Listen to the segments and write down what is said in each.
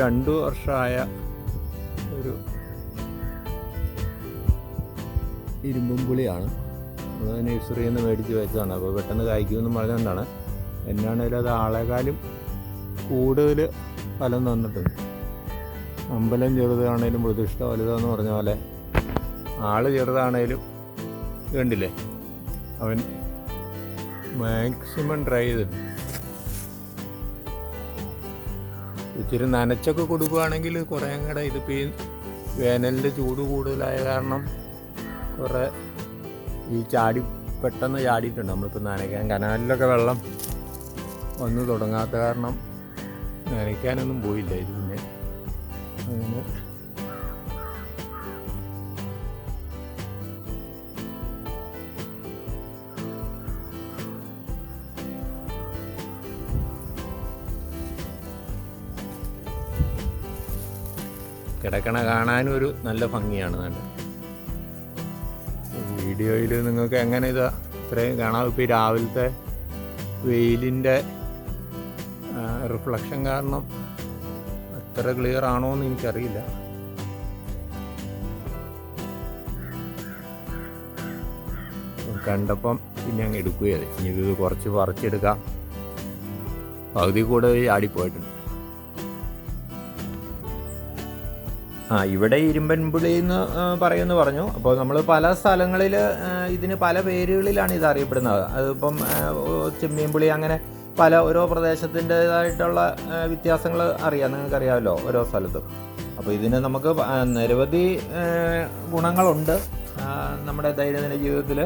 2 വർഷമായ ഒരു ഇരുമ്പൻ പുളിയാണ്. അത് നഴ്സറിയിൽ നിന്ന് മേടിച്ച് വെച്ചതാണ്. അപ്പോൾ പെട്ടെന്ന് കായ്ക്കുമെന്ന് പറഞ്ഞുകൊണ്ടാണ്. എന്നാണേലും അത് ആളെക്കാളും കൂടുതൽ ഫലം തന്നിട്ടുണ്ട്. അമ്പലം ചെറുതാണേലും പ്രതിഷ്ഠ വലുതാന്ന് പറഞ്ഞ പോലെ ആള് ചെറുതാണേലും കണ്ടില്ലേ, അവൻ മാക്സിമം ട്രൈ ചെയ്തിട്ടുണ്ട്. ഇച്ചിരി നനച്ചൊക്കെ കൊടുക്കുകയാണെങ്കിൽ കുറേ കൂടെ, ഇതിപ്പോൾ ഈ വേനലിൻ്റെ ചൂട് കൂടുതലായ കാരണം കുറേ ഈ പെട്ടെന്ന് ചാടിയിട്ടുണ്ട്. നമ്മളിപ്പോൾ നനയ്ക്കാൻ കനാലിലൊക്കെ വെള്ളം വന്ന് തുടങ്ങാത്ത കാരണം നനയ്ക്കാനൊന്നും പോയില്ല. ഇത് പിന്നെ അങ്ങനെ കിടക്കണ കാണാനും ഒരു നല്ല ഭംഗിയാണ്. നല്ല വീഡിയോയിൽ നിങ്ങൾക്ക് എങ്ങനെ ഇതാ ഇത്രയും കാണാം. ഇപ്പോൾ ഈ രാവിലത്തെ വെയിലിൻ്റെ റിഫ്ലക്ഷൻ കാരണം അത്ര ക്ലിയർ ആണോ എന്ന് എനിക്കറിയില്ല. കണ്ടപ്പം പിന്നെ അങ്ങ് എടുക്കുകയത്. ഇനി ഇത് കുറച്ച് പറിച്ചെടുക്കാം. പകുതി കൂടെ ആടിപ്പോയിട്ടുണ്ട്. ഇവിടെ ഇരുമ്പൻ പുളി എന്ന് പറഞ്ഞു. അപ്പോൾ നമ്മൾ പല സ്ഥലങ്ങളിൽ ഇതിന് പല പേരുകളിലാണ് ഇത് അറിയപ്പെടുന്നത്. അതിപ്പം ചെമ്മീൻ പുളി, അങ്ങനെ പല ഓരോ പ്രദേശത്തിൻ്റേതായിട്ടുള്ള വ്യത്യാസങ്ങൾ അറിയാം, നിങ്ങൾക്കറിയാമല്ലോ ഓരോ സ്ഥലത്തും. അപ്പോൾ ഇതിന് നമുക്ക് നിരവധി ഗുണങ്ങളുണ്ട് നമ്മുടെ ദൈനംദിന ജീവിതത്തിൽ.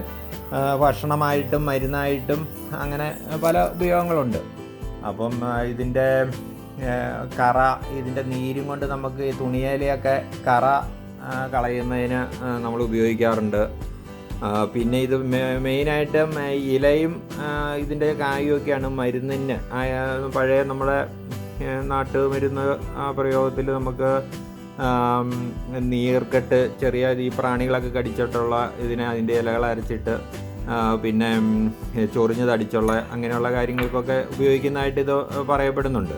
ഭക്ഷണമായിട്ടും മരുന്നായിട്ടും അങ്ങനെ പല ഉപയോഗങ്ങളുണ്ട്. അപ്പം ഇതിൻ്റെ കറ, ഇതിൻ്റെ നീരും കൊണ്ട് നമുക്ക് ഈ തുണിയിലൊക്കെ കറ കളയുന്നതിന് നമ്മൾ ഉപയോഗിക്കാറുണ്ട്. പിന്നെ ഇത് മെയിനായിട്ടും ഇലയും ഇതിൻ്റെ കായുമൊക്കെയാണ് മരുന്നിന്. പഴയ നമ്മുടെ നാട്ടുമരുന്ന് പ്രയോഗത്തിൽ നമുക്ക് നീർക്കെട്ട്, ചെറിയ ഈ പ്രാണികളൊക്കെ കടിച്ചിട്ടുള്ള ഇതിനെ അതിൻ്റെ ഇലകൾ അരച്ചിട്ട് പിന്നെ ചൊറിഞ്ഞ് തടിച്ചുള്ള അങ്ങനെയുള്ള കാര്യങ്ങൾക്കൊക്കെ ഉപയോഗിക്കുന്നതായിട്ട് ഇത് പറയപ്പെടുന്നുണ്ട്.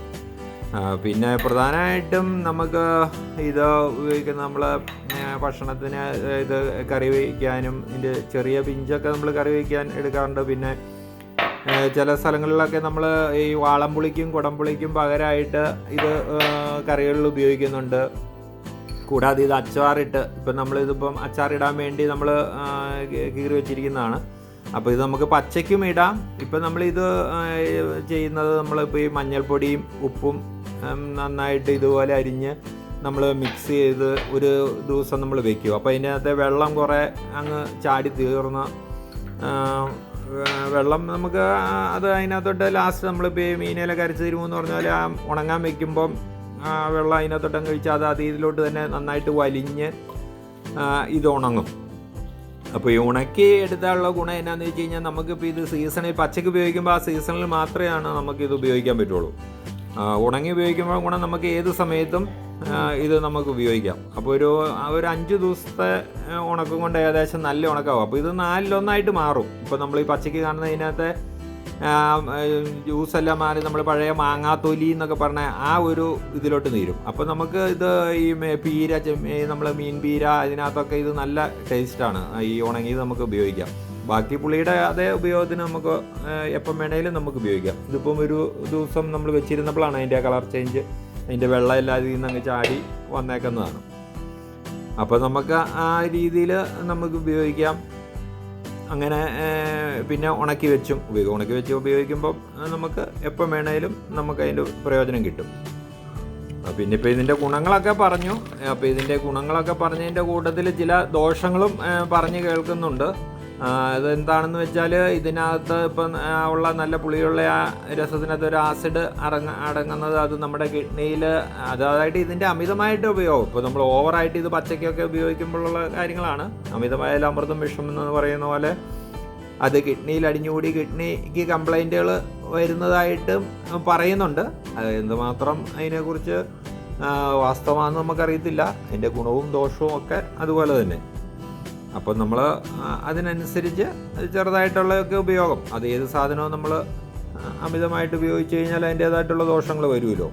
പിന്നെ പ്രധാനമായിട്ടും നമുക്ക് ഇത് ഉപയോഗിക്കുന്ന നമ്മൾ ഭക്ഷണത്തിന് ഇത് കറി വയ്ക്കാനും, ഇതിൻ്റെ ചെറിയ പിഞ്ചൊക്കെ നമ്മൾ കറി വയ്ക്കാൻ എടുക്കാറുണ്ട്. പിന്നെ ചില സ്ഥലങ്ങളിലൊക്കെ നമ്മൾ ഈ വാളംപുളിക്കും കുടംപുളിക്കും പകരമായിട്ട് ഇത് കറികളിൽ ഉപയോഗിക്കുന്നുണ്ട്. കൂടാതെ ഇത് അച്ചാറിട്ട്, ഇപ്പം നമ്മളിതിപ്പം അച്ചാറിടാൻ വേണ്ടി നമ്മൾ കീറി വെച്ചിരിക്കുന്നതാണ്. അപ്പോൾ ഇത് നമുക്ക് പച്ചയ്ക്കും ഇടാം. ഇപ്പം നമ്മളിത് ചെയ്യുന്നത്, നമ്മളിപ്പോൾ ഈ മഞ്ഞൾപ്പൊടിയും ഉപ്പും നന്നായിട്ട് ഇതുപോലെ അരിഞ്ഞ് നമ്മൾ മിക്സ് ചെയ്ത് ഒരു ദിവസം നമ്മൾ വെക്കും. അപ്പോൾ അതിനകത്തെ വെള്ളം കുറേ അങ്ങ് ചാടി തീർന്ന് വെള്ളം നമുക്ക് അത് അതിനകത്തോട്ട് ലാസ്റ്റ് നമ്മളിപ്പോൾ ഈ മീനയിലൊക്കെ അരച്ച് തരുമെന്ന് പറഞ്ഞാൽ ഉണങ്ങാൻ വെക്കുമ്പം വെള്ളം അതിനകത്തോട്ടങ്ങ് കഴിച്ചാൽ അത് ഇതിലോട്ട് തന്നെ നന്നായിട്ട് വലിഞ്ഞ് ഇത് ഉണങ്ങും. അപ്പോൾ ഈ ഉണക്കി എടുത്താലുള്ള ഗുണം എന്നാന്ന് വെച്ച് കഴിഞ്ഞാൽ, നമുക്കിപ്പോൾ ഇത് സീസണിൽ പച്ചക്ക് ഉപയോഗിക്കുമ്പോൾ ആ സീസണിൽ മാത്രമാണ് നമുക്കിത് ഉപയോഗിക്കാൻ പറ്റുള്ളൂ. ഉണങ്ങി ഉപയോഗിക്കുമ്പോൾ ഗുണം നമുക്ക് ഏത് സമയത്തും ഇത് നമുക്ക് ഉപയോഗിക്കാം. അപ്പോൾ ഒരു 5 ദിവസത്തെ ഉണക്കം കൊണ്ട് ഏകദേശം നല്ല ഉണക്കാവും. അപ്പോൾ ഇത് 4-1 മാറും. ഇപ്പോൾ നമ്മൾ ഈ പച്ചയ്ക്ക് കാണുന്നതിനകത്തെ ജ്യൂസെല്ലാം മാറി നമ്മൾ പഴയ മാങ്ങാത്തൊലി എന്നൊക്കെ പറഞ്ഞ ആ ഒരു ഇതിലോട്ട് തീരും. അപ്പോൾ നമുക്ക് ഇത് ഈ പീര, നമ്മൾ മീൻ പീര, ഇതിനകത്തൊക്കെ ഇത് നല്ല ടേസ്റ്റാണ്. ഈ ഉണങ്ങിയത് നമുക്ക് ഉപയോഗിക്കാം. ബാക്കി പുളിയുടെ അതേ ഉപയോഗത്തിന് നമുക്ക് എപ്പം വേണേലും നമുക്ക് ഉപയോഗിക്കാം. ഇതിപ്പം ഒരു ദിവസം നമ്മൾ വെച്ചിരുന്നപ്പോഴാണ് അതിൻ്റെ കളർ ചേഞ്ച്, അതിൻ്റെ വെള്ളം എല്ലാതിൽ നിന്ന് അങ്ങ് ചാടി വന്നേക്കുന്നതാണ്. അപ്പോൾ നമുക്ക് ആ രീതിയിൽ നമുക്ക് ഉപയോഗിക്കാം. അങ്ങനെ പിന്നെ ഉണക്കി വെച്ച് ഉപയോഗിക്കുമ്പം നമുക്ക് എപ്പം വേണേലും നമുക്ക് അതിൻ്റെ പ്രയോജനം കിട്ടും. പിന്നെ ഇപ്പോൾ ഇതിൻ്റെ ഗുണങ്ങളൊക്കെ പറഞ്ഞു. അപ്പോൾ ഇതിൻ്റെ ഗുണങ്ങളൊക്കെ പറഞ്ഞതിൻ്റെ കൂട്ടത്തിൽ ചില ദോഷങ്ങളും പറഞ്ഞ് കേൾക്കുന്നുണ്ട്. അതെന്താണെന്ന് വെച്ചാൽ, ഇതിനകത്ത് ഇപ്പം ഉള്ള നല്ല പുളിയുള്ള ആ രസത്തിനകത്ത് ഒരു ആസിഡ് അടങ്ങുന്നത്, അത് നമ്മുടെ കിഡ്നിയിൽ, അതായത് ഇതിൻ്റെ അമിതമായിട്ട് ഉപയോഗം, ഇപ്പോൾ നമ്മൾ ഓവറായിട്ട് ഇത് പച്ചക്കൊക്കെ ഉപയോഗിക്കുമ്പോഴുള്ള കാര്യങ്ങളാണ്. അമിതമായാലും അമൃതം വിഷം എന്ന് പറയുന്ന പോലെ അത് കിഡ്നിയിൽ അടിഞ്ഞുകൂടി കിഡ്നിക്ക് കംപ്ലൈൻറ്റുകൾ വരുന്നതായിട്ടും പറയുന്നുണ്ട്. അത് എന്തുമാത്രം അതിനെക്കുറിച്ച് വാസ്തവമാണെന്ന് നമുക്കറിയത്തില്ല. അതിൻ്റെ ഗുണവും ദോഷവും ഒക്കെ അതുപോലെ തന്നെ. അപ്പം നമ്മൾ അതിനനുസരിച്ച് ചെറുതായിട്ടുള്ളതൊക്കെ ഉപയോഗം, അത് ഏത് സാധനവും നമ്മൾ അമിതമായിട്ട് ഉപയോഗിച്ച് കഴിഞ്ഞാൽ അതിൻ്റേതായിട്ടുള്ള ദോഷങ്ങൾ വരുമല്ലോ.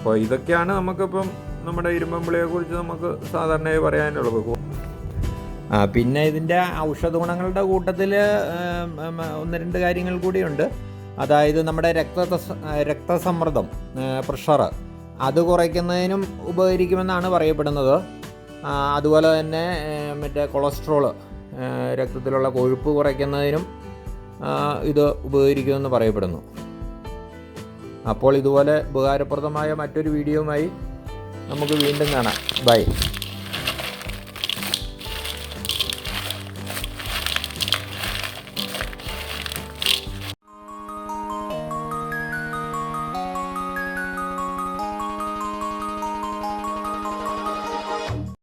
അപ്പോൾ ഇതൊക്കെയാണ് നമുക്കിപ്പം നമ്മുടെ ഇരുമ്പൻ പുളിയെക്കുറിച്ച് നമുക്ക് സാധാരണയായി പറയാനുള്ളത്. പിന്നെ ഇതിൻ്റെ ഔഷധ ഗുണങ്ങളുടെ കൂട്ടത്തിൽ 1-2 കാര്യങ്ങൾ കൂടിയുണ്ട്. അതായത് നമ്മുടെ രക്തസമ്മർദ്ദം, പ്രഷർ, അത് കുറയ്ക്കുന്നതിനും ഉപകരിക്കുമെന്നാണ് പറയപ്പെടുന്നത്. അതുപോലെ തന്നെ മറ്റേ കൊളസ്ട്രോള്, രക്തത്തിലുള്ള കൊഴുപ്പ് കുറയ്ക്കുന്നതിനും ഇത് ഉപകരിക്കുമെന്ന് പറയപ്പെടുന്നു. അപ്പോൾ ഇതുപോലെ ഉപകാരപ്രദമായ മറ്റൊരു വീഡിയോയുമായി നമുക്ക് വീണ്ടും കാണാം. ബൈ.